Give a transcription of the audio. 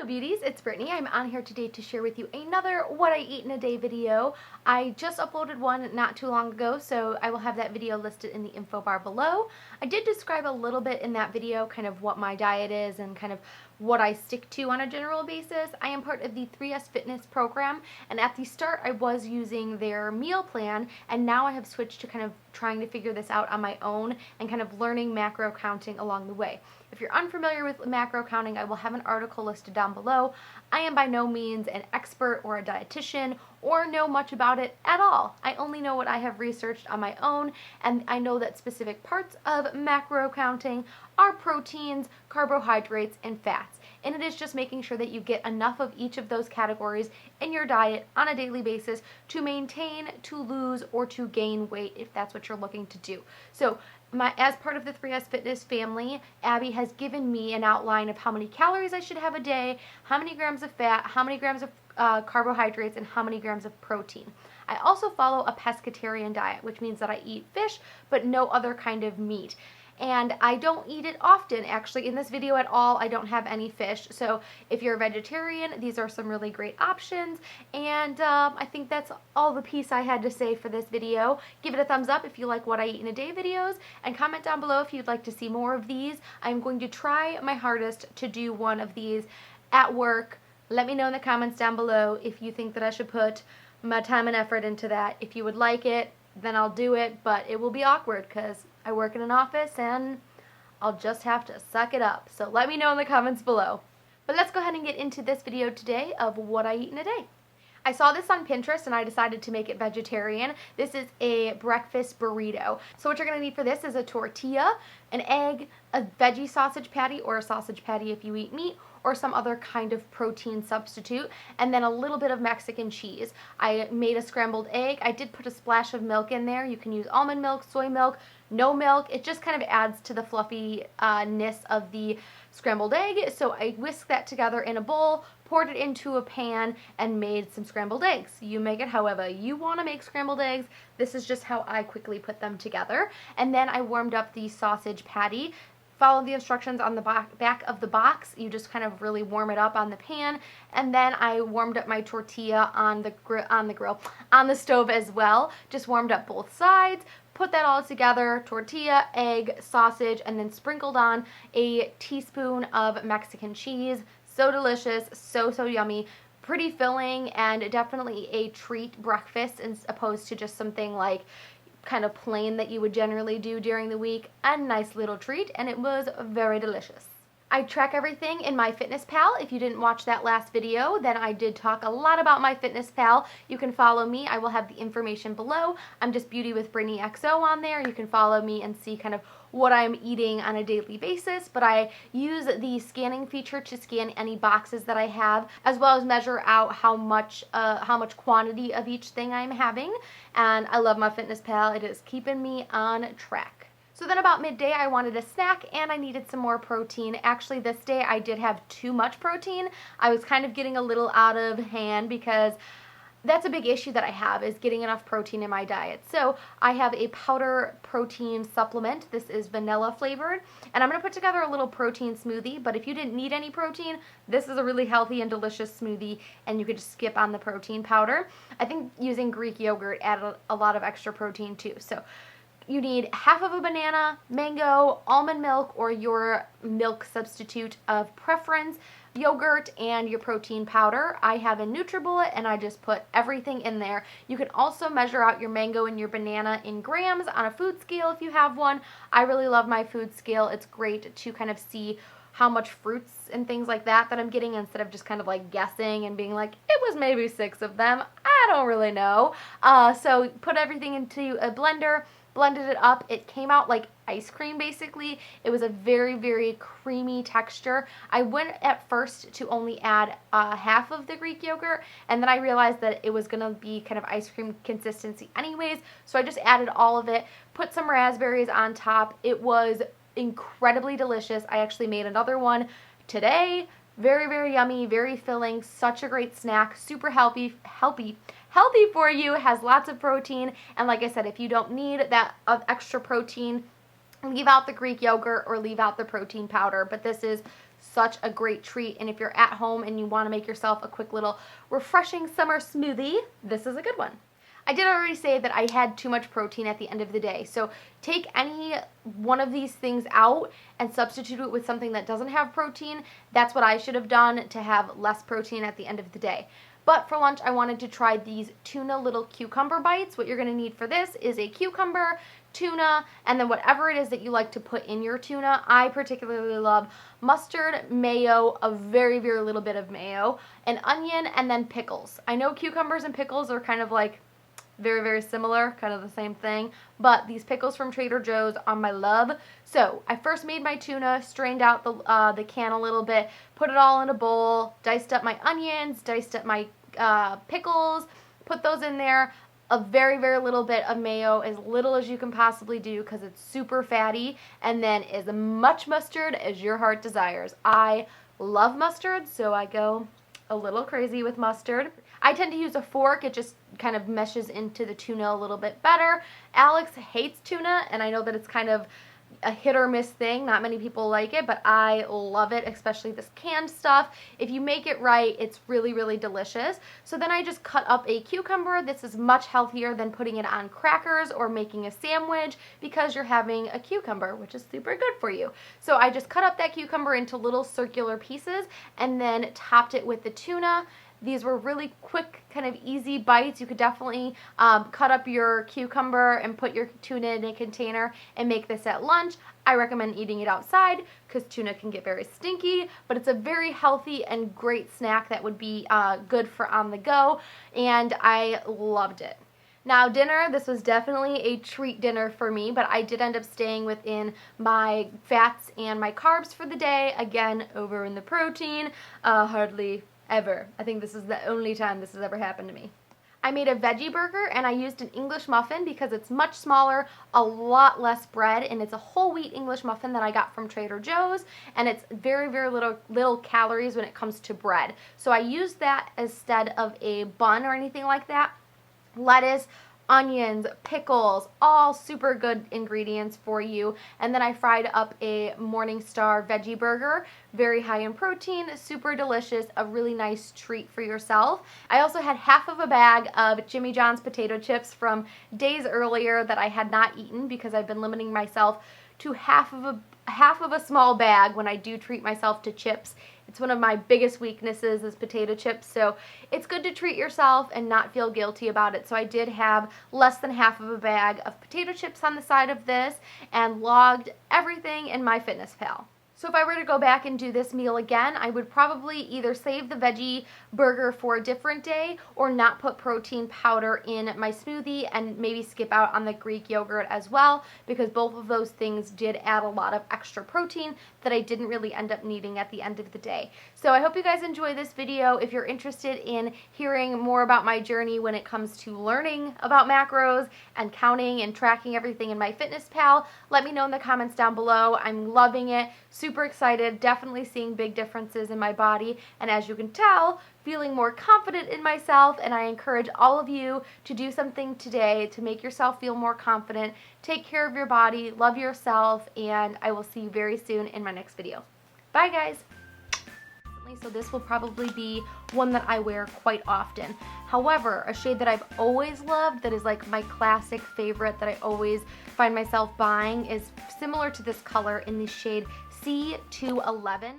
Hello beauties, it's Brittany. I'm on here today to share with you another what I eat in a day video. I just uploaded one not too long ago, so I will have that video listed in the info bar below. I did describe a little bit in that video kind of what my diet is and kind of what I stick to on a general basis. I am part of the 3S Fitness program, and at the start I was using their meal plan, and now I have switched to kind of trying to figure this out on my own and kind of learning macro counting along the way. If you're unfamiliar with macro counting, I will have an article listed down below. I am by no means an expert or a dietitian or know much about it at all. I only know what I have researched on my own, and I know that specific parts of macro counting are proteins, carbohydrates, and fats. And it is just making sure that you get enough of each of those categories in your diet on a daily basis to maintain, to lose, or to gain weight if that's what you're looking to do. So as part of the 3S Fitness family, Abby has given me an outline of how many calories I should have a day, how many grams of fat, how many grams of carbohydrates, and how many grams of protein. I also follow a pescatarian diet, which means that I eat fish but no other kind of meat. And I don't eat it often, actually. In this video at all, I don't have any fish. So if you're a vegetarian, these are some really great options. And I think that's all the piece I had to say for this video. Give it a thumbs up if you like what I eat in a day videos, and comment down below if you'd like to see more of these. I'm going to try my hardest to do one of these at work. Let me know in the comments down below if you think that I should put my time and effort into that. If you would like it, then I'll do it, but it will be awkward because I work in an office and I'll just have to suck it up. So let me know in the comments below. But let's go ahead and get into this video today of what I eat in a day. I saw this on Pinterest and I decided to make it vegetarian. This is a breakfast burrito. So what you're going to need for this is a tortilla, an egg, a veggie sausage patty, or a sausage patty if you eat meat, or some other kind of protein substitute, and then a little bit of Mexican cheese. I made a scrambled egg. I did put a splash of milk in there. You can use almond milk, soy milk, no milk. It just kind of adds to the fluffiness of the scrambled egg. So I whisked that together in a bowl, poured it into a pan, and made some scrambled eggs. You make it however you want to make scrambled eggs. This is just how I quickly put them together. And then I warmed up the sausage patty. Follow the instructions on the back of the box. You just kind of really warm it up on the pan, and then I warmed up my tortilla on the stove as well. Just warmed up both sides, put that all together, tortilla, egg, sausage, and then sprinkled on a teaspoon of Mexican cheese. So delicious, so yummy. Pretty filling, and definitely a treat breakfast as opposed to just something like kind of plain that you would generally do during the week. A nice little treat, and it was very delicious. I track everything in MyFitnessPal. If you didn't watch that last video, then I did talk a lot about MyFitnessPal. You can follow me. I will have the information below. I'm just BeautyWithBrittanyXo on there. You can follow me and see kind of what I'm eating on a daily basis, but I use the scanning feature to scan any boxes that I have, as well as measure out how much quantity of each thing I'm having. And I love MyFitnessPal. It is keeping me on track. So then about midday, I wanted a snack and I needed some more protein. Actually, this day I did have too much protein. I was kind of getting a little out of hand because that's a big issue that I have, is getting enough protein in my diet. So I have a powder protein supplement. This is vanilla flavored, and I'm going to put together a little protein smoothie, but if you didn't need any protein, this is a really healthy and delicious smoothie, and you could just skip on the protein powder. I think using Greek yogurt added a lot of extra protein too. So you need half of a banana, mango, almond milk, or your milk substitute of preference, yogurt, and your protein powder. I have a NutriBullet, and I just put everything in there. You can also measure out your mango and your banana in grams on a food scale if you have one. I really love my food scale. It's great to kind of see how much fruits and things like that I'm getting, instead of just kind of like guessing and being like, it was maybe 6 of them. I don't really know. So put everything into a blender, blended it up. It came out like ice cream basically. It was a very creamy texture. I went at first to only add half of the Greek yogurt, and then I realized that it was gonna be kind of ice cream consistency anyways, so I just added all of it, put some raspberries on top. It was incredibly delicious. I actually made another one today. Very yummy, very filling, such a great snack, super healthy for you, has lots of protein, and like I said, if you don't need that extra protein, leave out the Greek yogurt or leave out the protein powder, but this is such a great treat. And if you're at home and you want to make yourself a quick little refreshing summer smoothie, this is a good one. I did already say that I had too much protein at the end of the day, so take any one of these things out and substitute it with something that doesn't have protein. That's what I should have done to have less protein at the end of the day. But for lunch, I wanted to try these tuna little cucumber bites. What you're going to need for this is a cucumber, tuna, and then whatever it is that you like to put in your tuna. I particularly love mustard, mayo, a very, very little bit of mayo, an onion, and then pickles. I know cucumbers and pickles are kind of like very, very similar, kind of the same thing, but these pickles from Trader Joe's are my love. So I first made my tuna, strained out the can a little bit, put it all in a bowl, diced up my onions, diced up my pickles, put those in there, a very, very little bit of mayo, as little as you can possibly do because it's super fatty, and then as much mustard as your heart desires. I love mustard, so I go a little crazy with mustard. I tend to use a fork. It just kind of meshes into the tuna a little bit better. Alex hates tuna, and I know that it's kind of a hit or miss thing. Not many people like it, but I love it, especially this canned stuff. If you make it right, it's really, really delicious. So then I just cut up a cucumber. This is much healthier than putting it on crackers or making a sandwich because you're having a cucumber, which is super good for you. So I just cut up that cucumber into little circular pieces and then topped it with the tuna. These were really quick, kind of easy bites. You could definitely cut up your cucumber and put your tuna in a container and make this at lunch. I recommend eating it outside because tuna can get very stinky, but it's a very healthy and great snack that would be good for on the go, and I loved it. Now dinner, this was definitely a treat dinner for me, but I did end up staying within my fats and my carbs for the day. Again, over in the protein, hardly ever. I think this is the only time this has ever happened to me. I made a veggie burger and I used an English muffin because it's much smaller, a lot less bread, and it's a whole wheat English muffin that I got from Trader Joe's, and it's very, very little calories when it comes to bread. So I used that instead of a bun or anything like that. Lettuce, onions, pickles, all super good ingredients for you. And then I fried up a Morningstar veggie burger, very high in protein, super delicious, a really nice treat for yourself. I also had half of a bag of Jimmy John's potato chips from days earlier that I had not eaten because I've been limiting myself to half of a small bag when I do treat myself to chips. It's one of my biggest weaknesses is potato chips, so it's good to treat yourself and not feel guilty about it. So I did have less than half of a bag of potato chips on the side of this and logged everything in MyFitnessPal. So if I were to go back and do this meal again, I would probably either save the veggie burger for a different day or not put protein powder in my smoothie and maybe skip out on the Greek yogurt as well, because both of those things did add a lot of extra protein that I didn't really end up needing at the end of the day. So I hope you guys enjoy this video. If you're interested in hearing more about my journey when it comes to learning about macros and counting and tracking everything in MyFitnessPal, let me know in the comments down below. I'm loving it. Super excited, definitely seeing big differences in my body, and as you can tell, feeling more confident in myself, and I encourage all of you to do something today to make yourself feel more confident. Take care of your body, love yourself, and I will see you very soon in my next video. Bye guys! So this will probably be one that I wear quite often. However, a shade that I've always loved, that is like my classic favorite that I always find myself buying, is similar to this color in the shade C211.